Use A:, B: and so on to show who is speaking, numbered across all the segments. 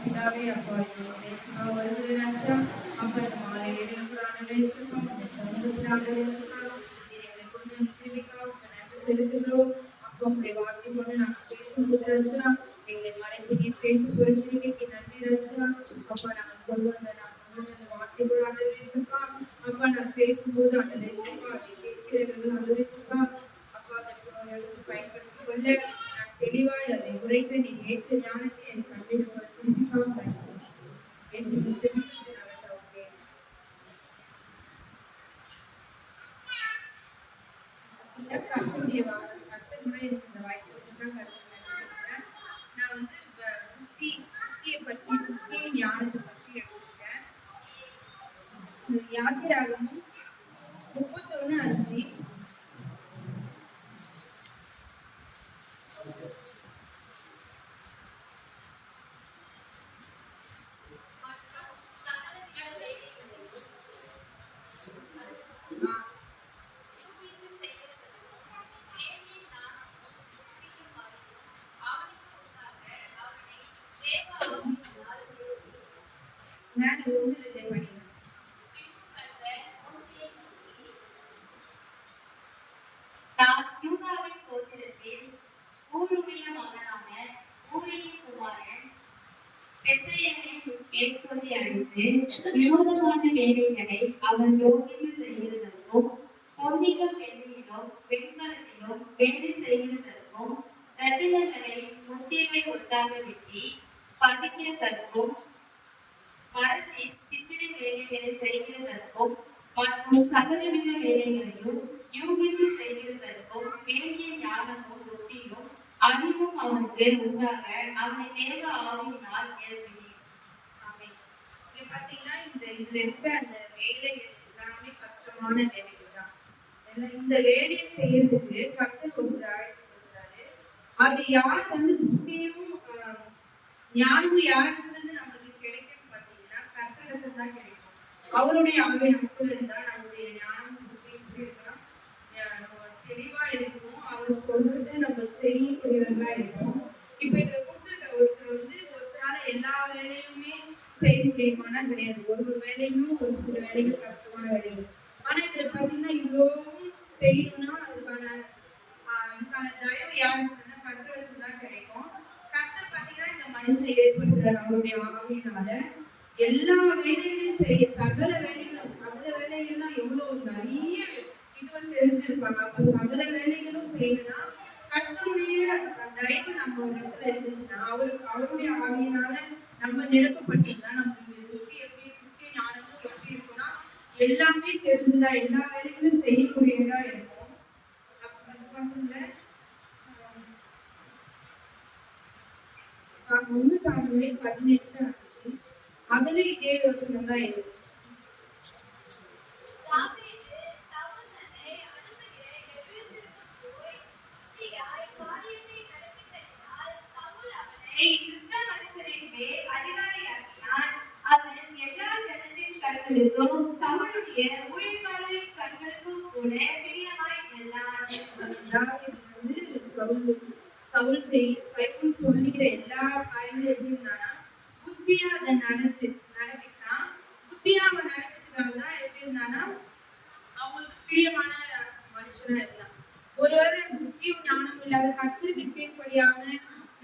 A: பிதாவே அப்பா வருகிற ராஜா அப்பா இந்த மாலை வேலைக்கு இந்த சமூகத்தினாலே எங்களை கொண்டு திரும்பிக்கா நன்றி செலுத்துகிறோம். அப்பா உங்களுடைய வார்த்தை கொண்டு நாங்கள் பேசும்போது ராஜா எங்களை மறைத்து நீ பேசி புரிஞ்சுக்கு நன்றி ராஜா. அப்பா நாங்கள் கொண்டு வந்த வார்த்தை கூட அந்த பேசுப்பா. அப்பா நான் பேசும்போது அந்த பேசுப்பா அதை கேட்கிறவர்கள் அந்த பேசுப்பா. அப்பா அதை பயன்படுத்திக் கொள்ள நான் தெளிவாய் அதை உரைக்க நீ ஏற்ற ஞானத்தை என் கண்டிப்பாக பேசி கர்த்தருடைய கர்த்தர் கூட எனக்கு இந்த வாய்ப்பு தான் சொல்றேன். நான் வந்து புத்தியை பத்தி புத்திய ஞானத்தை பத்தி எடுத்துக்கிட்டேன். யாத்திராகமும் 31:5 நான் ஒன்றிலிருந்தே படிக்கிறேன்.
B: நான் யூதாவின் கோத்திரத்தில் ஊருடைய மகனான ஊரியின் குமாரன் பெசேயனை சொல்லி அழைத்து விரோதமான வேலைகளை அவன் யோகித்து செய்கிறதற்கும் பொன்னிலும் வெள்ளியிலும் வெண்கலத்திலும் வேலை செய்கிறதற்கும் ரத்தினங்களை முத்திரை ஒட்டாக வெட்டி பதிக்கிறதற்கும் மரத்தில் சித்திரை வேலைகளை செய்கிறதற்கும் மற்றும் சகலவித வேலைகளையும் யூகித்து செய்கிறதற்கும் வேண்டிய ஞானமும் புத்தியும் அறிவும் அவனுக்கு உண்டாக அவனை தேவ ஆவியினால் ஏற்பினேன்.
A: இங்க பாத்தீங்கன்னா இதுல இருக்க அந்த வேலைகள் எல்லாமே கஷ்டமான வேலைகள் தான். இந்த வேலையை செய்யறதுக்கு கர்த்தர் ஒரு அழைப்பு கொடுக்குறாரு. அது யார் வந்து புத்தியும் ஞானமும் யாருன்றது நம்மளுக்கு கிடைக்கும் பாத்தீங்கன்னா கர்த்தருக்கு தான் கிடைக்கும். அவருடைய ஆவி நமக்குள்ள இருந்தா நம்மளுடைய ஞானம் புத்தி எப்படி இருக்கணும், தெளிவா இருக்கும். அவர் சொல்றது நம்ம செய்யக்கூடியவர்களா இருக்கும். இப்ப இதுல கொடுத்துருக்க ஒருத்தர் வந்து ஒருத்தரால எல்லா வேலையுமே செய்ய முடியுமானா கிடையாது. ஒரு வேலையும் ஒரு சில வேலைகள் கஷ்டமான வேலைகள். ஆனா இதுல பாத்தீங்கன்னா இவ்வளவும் செய்யணும்னா அதுக்கான தயவு யாருக்குன்னா கர்த்தருக்கு தான் கிடைக்கும். கர்த்தர் பாத்தீங்கன்னா இந்த மனுஷனை ஏற்படுத்துறாரு அவருடைய ஆவியினால. எல்லா வேலைகளையும் செய்ய சகல வேலைகள்லாம் எவ்வளவு நிறைய இது வந்து தெரிஞ்சிருப்பாங்க. அப்ப சகல வேலைகளும் செய்யணும்னா கர்த்தருடைய தயவு நம்ம இடத்துல இருந்துச்சுன்னா அவருடைய ஆவியினால நம்ம நிரப்பப்பட்டிருந்தா நம்மளுடைய புத்தி ஞானமும் எப்படி இருக்குன்னா எல்லாமே தெரிஞ்சுதான் எல்லா வேலைகளும் செய்யக்கூடியதா இருக்கும். அது மட்டும் இல்ல 1 சாமுவேல் 18:5 அதுல இதே யோசனை தான் இருக்கு.
B: சவுளுடைய ஊழியக்காரரின் கண்களுக்கும் கூட பிரியமாய் இருந்தார்.
A: சவுல் சொல்லுகிற எல்லா காரியங்களும் எப்படி இருந்தானா புத்தியா அதை நடப்பித்தான். புத்தியா அவன் நடக்கிறதுக்காக தான் எப்படி இருந்தானா அவங்களுக்கு பிரியமான மனுஷனா இருந்தான். ஒருவேளை புத்தியும் ஞானமும் இல்லாத கர்த்தருக்கு கீழ்ப்படியாம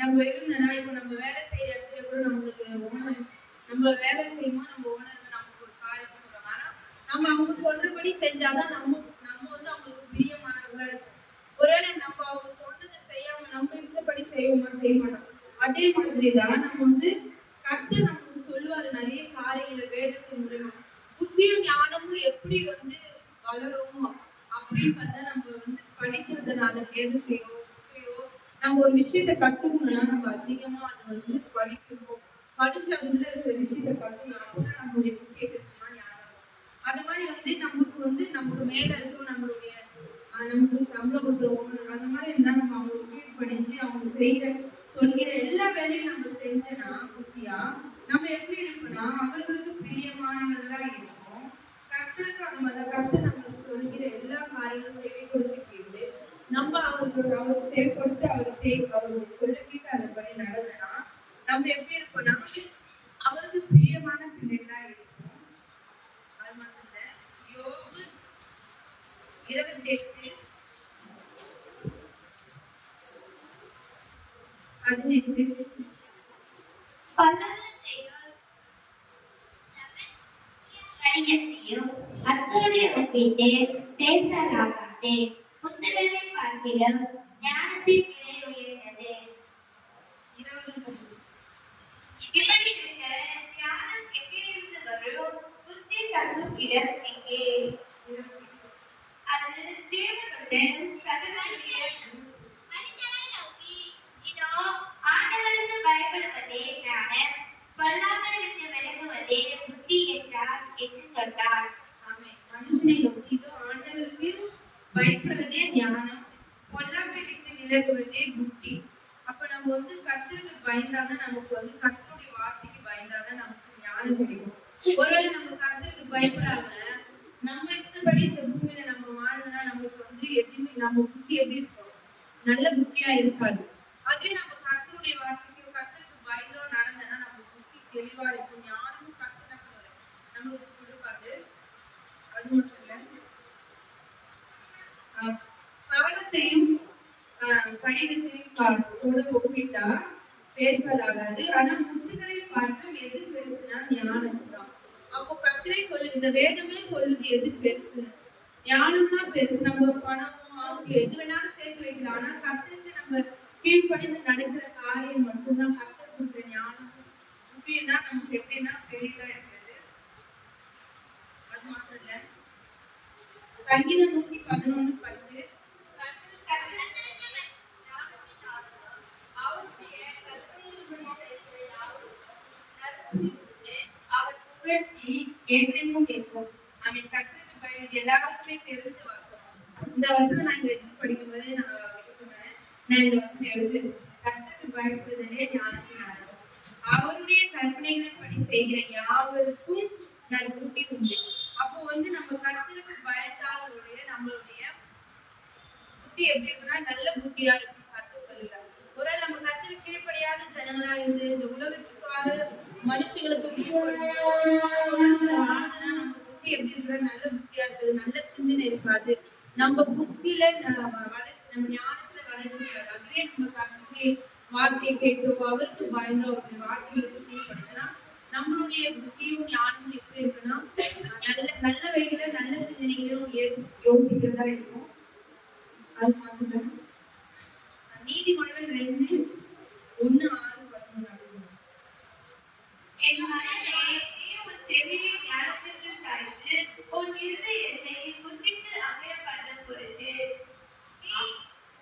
A: நம்ம இருந்தனா இப்போ நம்ம வேலை செய்யற இடத்துல கூட நம்மளுக்கு ஓனர் நம்ம வேலை செய்யும்போது நம்ம ஓனருக்கு நமக்கு ஒரு காரியத்தை சொல்றாங்க. ஆனா நம்ம அவங்க சொல்றபடி செஞ்சாதான் நம்ம வந்து அவங்களுக்கு பிரியமானவங்களா இருக்கும். ஒருவேளை நம்ம அவங்க சொன்னதை செய்யாம நம்ம இஷ்டப்படி செய்ய மாட்டோம். அதே மாதிரிதான் நம்ம வந்து கர்த்தர் நமக்கு சொல்லுவாரு நிறைய காரியங்களை வேதத்தின் மூலமா. புத்தியும் ஞானமும் எப்படி வந்து வளரும் அப்படின்னு பார்த்தா நம்ம வந்து படிக்கிறதுனால வேதத்தையோ நம்ம ஒரு விஷயத்த கத்துக்கணும்னா நம்ம அதிகமா அதை வந்து படிக்கணும். படிச்சு அதுல இருக்கிற விஷயத்த கத்துக்கணும். அப்பதான் நம்மளுடைய புத்தி எடுத்துமா ஞானம். அது மாதிரி வந்து நமக்கு மேல இருக்கும் நம்மளுடைய நமக்கு சம்பளம் கொடுத்துருவோம். அந்த மாதிரி இருந்தா நம்ம அவங்களுக்கு கீழ்படிஞ்சு அவங்க சொல்கிற எல்லா வேலையும் நம்ம செஞ்சோன்னா புத்தியா நம்ம எப்படி இருக்கோம்னா அவர்களுக்கு பிரியமானவர்களா இருக்கும். கர்த்தருக்கு அது மாதிரி கர்த்தர் நம்ம சொல்கிற எல்லா காரியங்களும் செவி கொடுத்து கேட்டு நம்ம அவருக்கு செவி கொடுத்து அவருடைய சொல்ல கேட்டு அதன்படி நடந்தனா நம்ம எப்படி இருப்போம்னா
B: பல்லவத்தையோ வணிகத்தையோ அத்தோடு ஒப்பிட்டு பேசலாகாதே. புத்தகங்களை பார்க்கிலும் ஞானத்தின் விலை உயர்ந்தது.
A: 20
B: இப்படி இருக்க ஞானம் எங்கிருந்து வரும்? புத்தி தங்கும் இடம் எங்கே? அது தேவனுடன் சகவாசம். மனுஷனை நோக்கி, இதோ ஆண்டவருக்கு பயப்படுவதே ஞானம், பொல்லாப்பை விட்டு விலகுவதே புத்தி என்றார் என்று சொன்னார்.
A: ஆமென். மனுஷனை நோக்கி இதோ ஆண்டவருக்கு பயப்படுவதே ஞானம், பொல்லாப்பை விட்டு விலகுவதே புத்தி. அப்ப நம்ம வந்து கர்த்தருக்கு பயந்தாதான் நமக்கு வந்து கர்த்தருடைய வார்த்தைக்கு பயந்தாதான் நமக்கு ஞானம் கிடைக்கும். ஒருவேளை நம்ம கர்த்தருக்கு பயப்படாம நம்ம இஷ்டப்படி இந்த பூமியில நம்ம வாழ்ந்தோம்னா நமக்கு வந்து எதுவுமே நம்ம புத்தி எப்படி இருக்கும்? நல்ல புத்தியா இருக்காது. அதுவே நம்ம கர்த்தருடைய வார்த்தைக்கு கர்த்தருக்கு பயந்தோ நடந்தோம்னா நம்ம புத்தி தெளிவா இருக்கும். ஞானமும் கர்த்தர் நம்மளுக்கு கொடுப்பாரு. அது மட்டும் இல்ல, கவனத்தையும் கடிதத்தையும் கூட ஒப்பிட்டா பேசலாகாது. ஆனா புத்திகளை பார்க்கும் எது பெருசுனா ஞானம் தான். அப்போ கர்த்தரே சொல்லு, இந்த வேதமே சொல்லுது எது பெருசு, ஞானம் தான் பெருசு. நம்ம பணமும் ஆசையும் எது வேணாலும் சேர்த்து வைக்கலாம். ஆனா கர்த்தருக்கு நம்ம கீழ்ப்படிந்து நடக்கிற காரியம் மட்டும்தான் கர்த்தர் கொடுக்குற ஞானம் புத்தியும் தான் நமக்கு எப்படின்னா பெரியதா இருக்கிறது. அது மாத்திரம் இல்ல, சங்கீதம் 111:10
B: அவர் புகழ்ச்சி என்றென்றும் இருக்கும்.
A: அவன் கர்த்தருக்கு பயந்து எல்லாருக்குமே தெரிஞ்ச வசனம். இந்த வசனம் நான் இங்க படிக்கும்போது நான் சொன்னேன், நான் இந்த வசனம் எடுத்து வச்சிருக்கேன். கர்த்தருக்கு பயப்படுதலே ஞானத்தின் ஆரம்பம், அவருடைய கற்பனைகளின்படி செய்கிற யாவருக்கும் நற்புத்தி உண்டு. அப்போ வந்து நம்ம கர்த்தருக்கு பயந்தாலுடைய நம்மளுடைய புத்தி எப்படி இருக்குன்னா நல்ல புத்தியா இருக்கும். கர்த்தர் சொல்லுகிறார், ஒரு நம்ம கர்த்தருக்கு கீழ்ப்படியாத ஜனங்களா இருந்து இந்த உலகத்துக்காக மனுஷங்களுக்கு வாழ்ந்தனா நம்ம புத்தி எப்படி இருக்கிற நல்ல புத்தியா இருக்குது, நல்ல சிந்தனை இருக்காது. நம்ம புத்தியில வளர்ச்சி, நம்ம ஞானத்துல வளர்ச்சி இருக்காது. அதுவே நம்ம கர்த்தருடைய வார்த்தையை கேட்டோ அவருக்கு பயந்தோ அவருடைய வார்த்தைகளுக்கு கீழ்படுத்தினா நம்மளுடைய புத்தியும் ஞானமும் எப்படி இருக்குன்னா நல்ல நல்ல வழியில நல்ல சிந்தனைகளும் யோசிக்கிறதா இருக்கும். அது மாதிரி நீதிமொழிகள் 2:1-6
B: என் மகனே, நீ உன் செவியை ஞானத்திற்கு சாய்த்து உன் இருதயத்தை புத்திக்கு அமைய பண்ணும் பொருட்டு நீ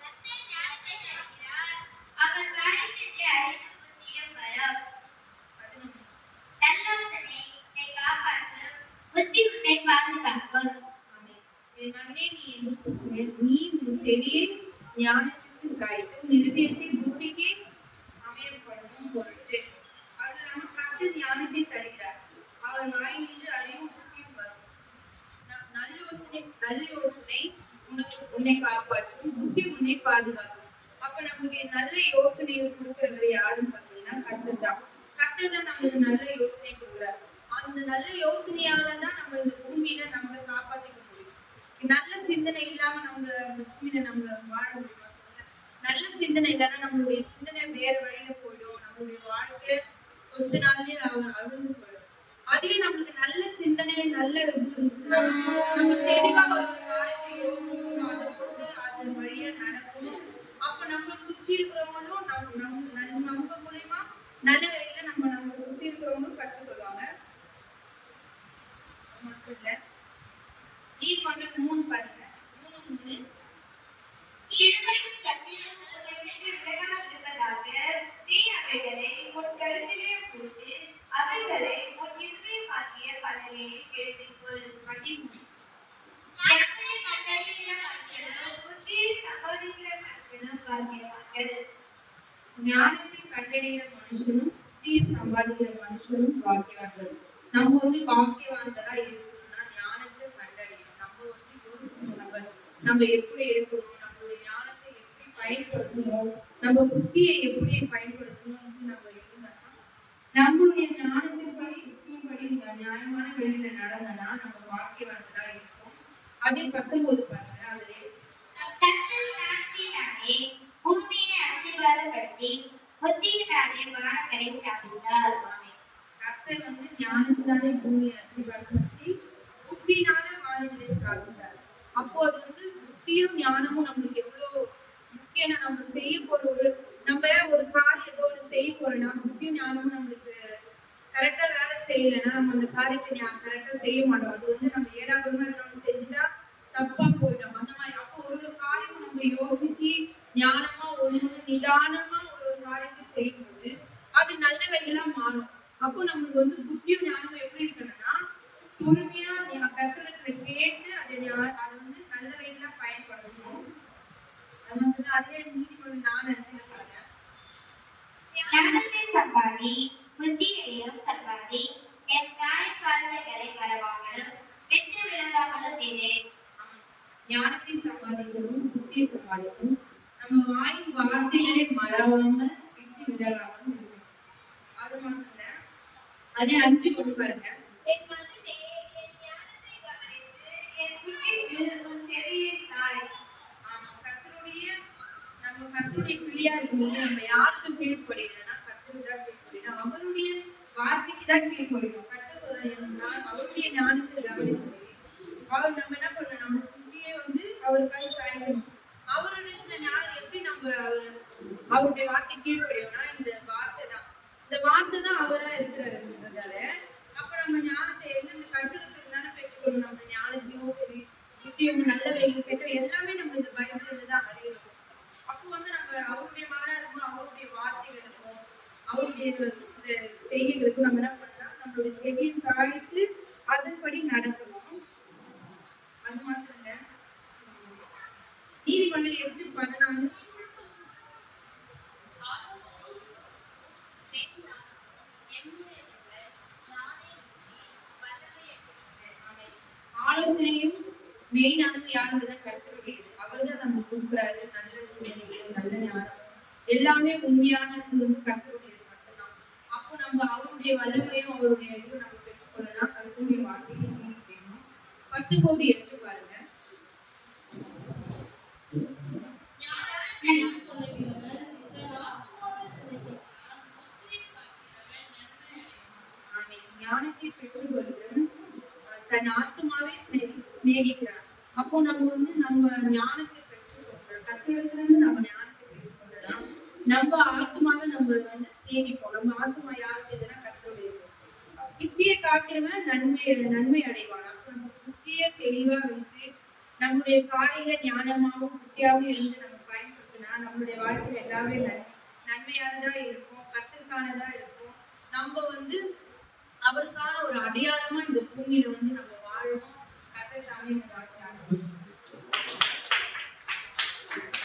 B: கர்த்தர் ஞானத்தை தருகிறார். அவர் வாயிலிருந்து அறிந்து புத்தியும் வரும். நல்லோசனை உன்னை காப்பாற்றும், புத்தி உன்னை பாதுகாக்கும்.
A: என் மகனே, நீ உன் செவியை ஞானத்திற்கு சாய்த்து உன் இருதயத்தை புத்திக்கு அமையப்படும் பொருட்டு அவர் நம்ம கர்த்தர் ஞானத்தை தருகிறார். அவர் வாயிலிருந்து அறிவும் புத்தியும் வரும். நல்ல யோசனை உன்னை காப்பாற்றும், புத்தி உன்னை பாதுகாக்கும். அப்ப நமக்கு நல்ல யோசனையை கொடுக்கிறவர் யாருன்னு பார்த்தீங்கன்னா கர்த்தர் தான். கர்த்தர் தான் நமக்கு நல்ல யோசனை கொடுக்குறார். அந்த நல்ல யோசனையாலதான் நம்ம இந்த பூமியில நம்ம காப்பாத்திக்க முடியும். நல்ல சிந்தனை இல்லாம நம்ம இந்த பூமியில நம்ம வாழ முடியுமா? நல்ல சிந்தனை இல்லைன்னா நம்மளுடைய சிந்தனை வேற வழியில போயிடும். நம்மளுடைய வாழ்க்கை கொஞ்ச நாள்லயே அழுந்து போயிடும். அதுவே நம்மளுக்கு நல்ல சிந்தனை நல்ல இது இருந்ததுன்னா நம்ம தெளிவா ஒரு காரியத்தை யோசிக்கணும், அதை கொண்டு அது வழியா நடக்கணும். அப்ப நம்ம சுற்றி இருக்கிறவங்களும் நம்ம மூலியமா நல்ல வழியில நம்ம சுற்றி இருக்கிறவங்களும் கற்றுக்கொள்வாங்க. மட்டும் இல்ல, நீதிமன்றம் 3 பாருங்க, 3:3
B: இருமையும் சத்தியம் உன்னை விலகாதிருப்பதாக நீ அவைகளை உன் கருத்திலே போட்டு அவைகளை உன் இருதயமாகிய பலகையில் எழுதிக்கொள். ஞானத்தை கண்டறிகிற மனுஷனும் புத்தியை சம்பாதிக்கிற மனுஷனும் பாக்கியவான்கள்.
A: ஞானத்தை கண்டறிகிற மனுஷனும் புத்தியை சம்பாதிக்கிற மனுஷனும் பாக்கியவான்கள். நம்ம வந்து பாக்கியவான்களா இருக்கணும்னா ஞானத்தை கண்டறியணும். நம்ம வந்து யோசிக்கணும், நம்ம எப்படி இருக்கணும், நம்மளுடைய ஞானத்தை எப்படி பயன்படுத்தணும், நம்ம புத்தியை எப்படி பயன்படுத்தணும்னு நம்ம இருந்தா நம்மளுடைய ஞானத்தின்படி புத்தியின்படி நியாயமான வழியில நடந்தனா நம்ம பாக்கியவான்களா இருக்கும். அதே 19 பாருங்க, அதுல
B: கர்த்தர் ஞானத்தினாலே பூமியை ஆசீர்வாதப்படுத்தி புத்தியினாலே வானங்களை ஸ்தாபித்தார். ஸ்தாபித்தார்.
A: ஆமென். கர்த்தர் வந்து ஞானத்தினாலே பூமியை அஸ்திபாரப்படுத்தி புத்தினால வானங்களை ஸ்தாபித்தார். அப்போ அது வந்து புத்தியும் ஞானமும் நம்மளுக்கு எவ்வளவு முக்கியம். நம்ம செய்ய போற நம்ம ஒரு காரியம் ஏதோ ஒன்று செய்ய போறோம்னா புத்தியும் ஞானமும் நம்மளுக்கு கரெக்டா வேலை செய்யலைன்னா நம்ம அந்த காரியத்தை கரெக்டா செய்ய மாட்டோம். அது வந்து நம்ம ஏடாகூடமா நம்ம செஞ்சுட்டா தப்பா போயிடும். அந்த மாதிரி அப்போ ஒரு காரியம் நம்ம யோசிச்சு ஞானமா ஒண்ணு நிதானமா ஒரு காரியத்தை செய்யும்போது அது நல்லவைகளா மாறும். அப்போ நம்மளுக்கு வந்து புத்தியும் ஞானமும் எப்படி இருக்கணும்னா பொறுமையா கர்த்தரிடத்துல கேட்டு அதை வந்து நல்லவைகளா பயன்படுத்தணும். அது வந்து அதே நீதிமன்றம் 4:5 பாருங்க.
B: ஞானத்தை சம்பாதி, புத்தியையும் சம்பாதி, என் நியாயக்காரர்களை வரவாமலும் விட்டு விலகாமலும் இரு.
A: ஞானத்தை சம்பாதிக்கணும், புத்தியை சம்பாதிக்கணும். நம்ம வாயின் வார்த்தைகளை மறவாமல் விட்டு விடாமல் இருக்கணும். அது மட்டும் இல்ல, அதே 5 கொண்டு பாருங்க.
B: என் மகனே, என் ஞானத்தை கவனித்து, என் புத்திக்கு உன் செவியைச் சாய்.
A: ஆமா, நம்ம கர்த்தருடைய பிள்ளையா இருக்கும்போது நம்ம யாருக்கு கீழ்ப்படியணும்னா கர்த்தருக்கு தான் கீழ்ப்படியணும். அவருடைய வார்த்தைக்கு தான் கீழ்ப்படியணும். கர்த்தர் சொல்றாருன்னா அவருடைய ஞானத்தை கவனிச்சு அவர் நம்ம என்ன பண்ணணும், நம்ம புத்தியே வந்து அவருக்காக சாயணும். அவருடைய ஞானம் எப்படி நம்ம அவருடைய வார்த்தை கீழ்ப்படியோம்னா இந்த வார்த்தை தான் அவரா இருக்கிறாருன்றதால அப்ப நம்ம ஞானத்தை எந்தெந்த கருத்துக்கள் தானே பெற்றுக்கொள்ளணும். நம்ம ஞானத்தையும் சரி புத்தியும் நல்லவை கெட்ட எல்லாமே நம்ம இந்த பைபிள்ல இருந்து தான் அறியணும். அப்போ வந்து நம்ம அவருடைய மகனா இருக்கும், அவருடைய வார்த்தைகளுக்கும் அவருடைய இந்த செய்கைகளுக்கும் நம்ம என்ன பண்ணலாம், நம்மளுடைய செவியை சாய்த்து அதன்படி நடக்கணும். அது மாத்திரம் இல்ல, நீதிமன்றம் 8:14 ஆலோசனையும் மெயினானது யாருதான் கர்த்தருடையது. அவர்தான் நமக்கு கொடுக்குறாரு நல்ல சிந்தனைகள், நல்ல ஞானம், எல்லாமே உண்மையானது வந்து கர்த்தருடையது மட்டும்தான். அப்போ நம்ம அவருடைய வல்லமையும் அவருடைய இதுவும் நம்ம பெற்றுக்கொள்ளலாம். கர்த்தருடைய வார்த்தையை வேணும். 19:8 பாருங்க. ஞானத்தை பெற்றுக்கொண்டு தன் ஆத்மாவே சிநேகிக்கிறார். அப்போ நம்ம வந்து நம்ம ஞானத்தை பெற்றுக்கொள்றோம். கர்த்தரிடத்துல இருந்து நம்ம ஞானத்தை பெற்றுக்கொள்ளலாம். நம்ம ஆத்மாவை நம்ம வந்து சிநேகிப்போம். நம்ம ஆத்மா யாருக்குதுன்னா கர்த்தருடையது. புத்தியை காக்கிறவன் நன்மை அடைவான். அப்போ நம்ம புத்தியை தெளிவா வைத்து நம்முடைய காரியங்களை ஞானமாகவும் புத்தியாகவும் இருந்து நம்ம பயன்படுத்தினா நம்மளுடைய வாழ்க்கையில எல்லாமே நன்மையானதா இருக்கும், கர்த்தருக்கானதா இருக்கும். நம்ம வந்து அவருக்கான ஒரு அடையாளமா இந்த பூமியில வந்து நம்ம